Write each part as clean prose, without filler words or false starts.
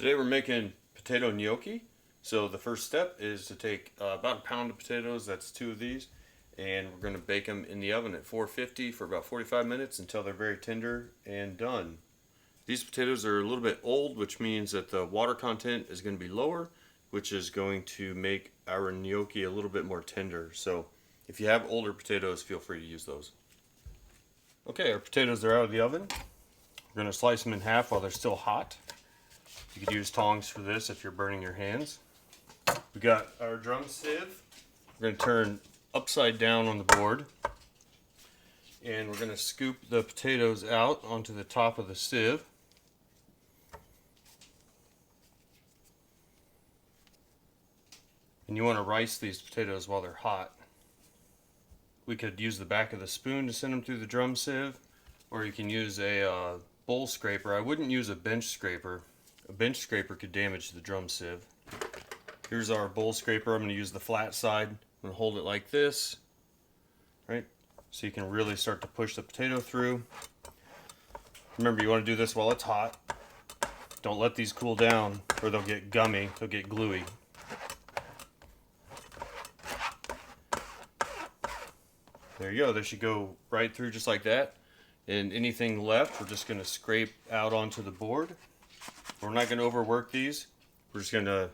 Today we're making potato gnocchi. So the first step is to take about a pound of potatoes, that's two of these, and we're going to bake them in the oven at 450 for about 45 minutes until they're very tender and done. These potatoes are a little bit old, which means that the water content is going to be lower, which is going to make our gnocchi a little bit more tender. So if you have older potatoes, feel free to use those. Okay, our potatoes are out of the oven. We're going to slice them in half while they're still hot. You could use tongs for this if you're burning your hands. We got our drum sieve. We're going to turn upside down on the board. And we're going to scoop the potatoes out onto the top of the sieve. And you want to rice these potatoes while they're hot. We could use the back of the spoon to send them through the drum sieve, or you can use a bowl scraper. I wouldn't use a bench scraper. A bench scraper could damage the drum sieve. Here's our bowl scraper. I'm going to use the flat side. I'm going to hold it like this, right? So you can really start to push the potato through. Remember, you want to do this while it's hot. Don't let these cool down or they'll get gummy, they'll get gluey. There you go. They should go right through just like that. And anything left, we're just going to scrape out onto the board. We're not going to overwork these. We're just going to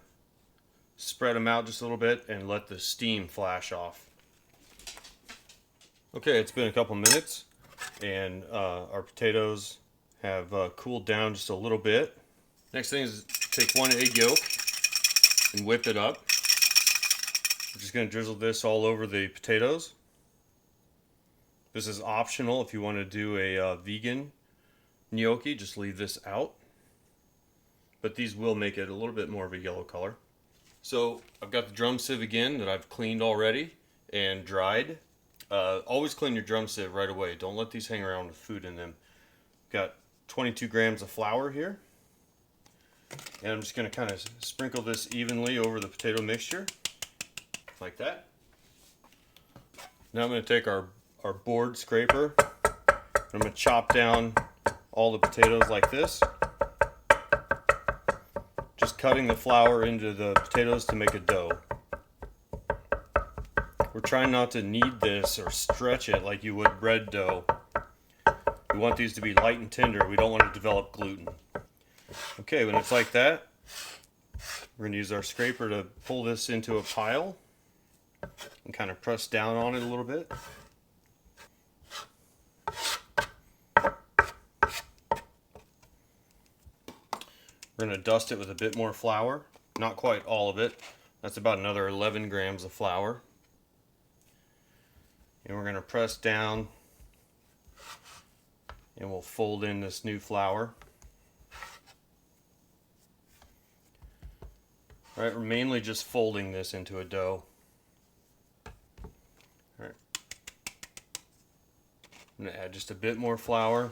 spread them out just a little bit and let the steam flash off. Okay, it's been a couple minutes and our potatoes have cooled down just a little bit. Next thing is take one egg yolk and whip it up. We're just going to drizzle this all over the potatoes. This is optional if you want to do a vegan gnocchi, just leave this out. But these will make it a little bit more of a yellow color. So I've got the drum sieve again that I've cleaned already and dried. Always clean your drum sieve right away. Don't let these hang around with food in them. Got 22 grams of flour here. And I'm just going to kind of sprinkle this evenly over the potato mixture. Like that. Now I'm going to take our board scraper. I'm going to chop down all the potatoes like this. Just cutting the flour into the potatoes to make a dough. We're trying not to knead this or stretch it like you would bread dough. We want these to be light and tender. We don't want to develop gluten. Okay, when it's like that, we're going to use our scraper to pull this into a pile and kind of press down on it a little bit. We're going to dust it with a bit more flour, not quite all of it. That's about another 11 grams of flour. And we're going to press down and we'll fold in this new flour. All right, we're mainly just folding this into a dough. All right. I'm going to add just a bit more flour.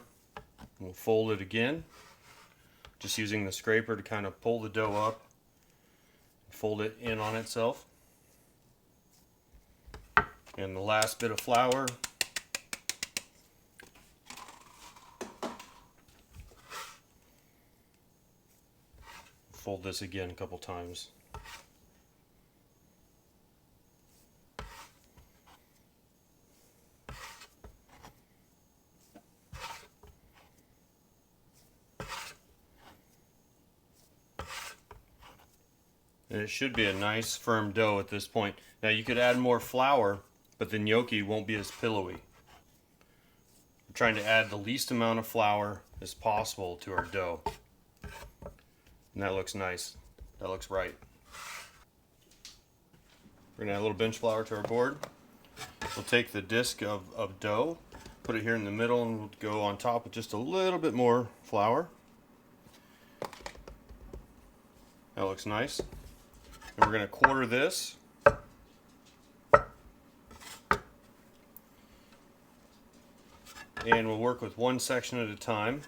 We'll fold it again. Just using the scraper to kind of pull the dough up, fold it in on itself. And the last bit of flour. Fold this again a couple times. And it should be a nice firm dough at this point. Now you could add more flour, but the gnocchi won't be as pillowy. We're trying to add the least amount of flour as possible to our dough. And that looks nice. That looks right. We're going to add a little bench flour to our board. We'll take the disc of dough, put it here in the middle, and we'll go on top with just a little bit more flour. That looks nice. And we're going to quarter this. And we'll work with one section at a time.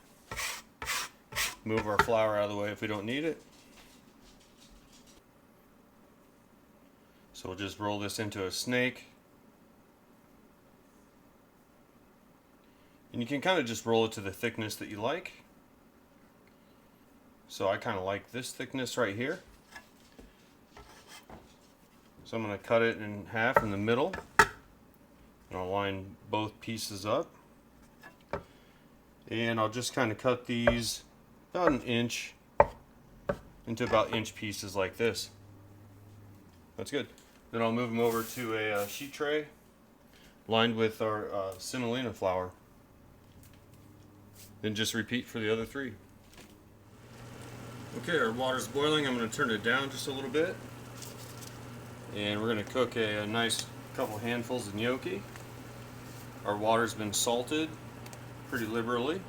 Move our flour out of the way if we don't need it. So we'll just roll this into a snake. And you can kind of just roll it to the thickness that you like. So I kind of like this thickness right here. So I'm going to cut it in half in the middle. And I'll line both pieces up. And I'll just kind of cut these about an inch into about inch pieces like this. That's good. Then I'll move them over to a sheet tray lined with our semolina flour. Then just repeat for the other three. Okay, our water's boiling. I'm going to turn it down just a little bit. And we're going to cook a nice couple handfuls of gnocchi. Our water's been salted pretty liberally.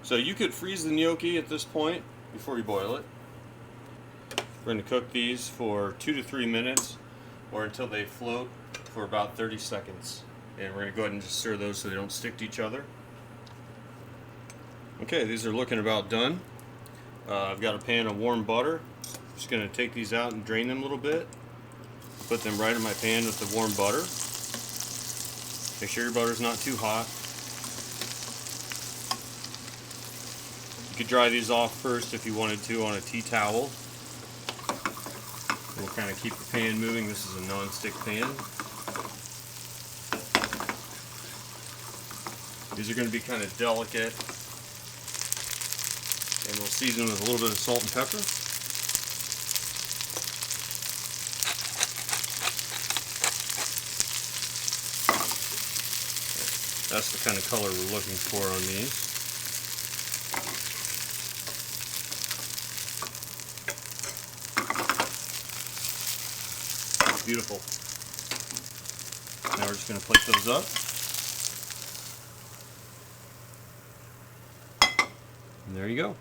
So you could freeze the gnocchi at this point before you boil it. We're going to cook these for 2 to 3 minutes or until they float for about 30 seconds. And we're going to go ahead and just stir those so they don't stick to each other. Okay, these are looking about done. I've got a pan of warm butter. Just going to take these out and drain them a little bit. Put them right in my pan with the warm butter. Make sure your butter's not too hot. You could dry these off first if you wanted to on a tea towel. We'll kind of keep the pan moving. This is a non-stick pan. These are going to be kind of delicate. And we'll season them with a little bit of salt and pepper. That's the kind of color we're looking for on these. Beautiful. Now we're just going to plate those up. And there you go.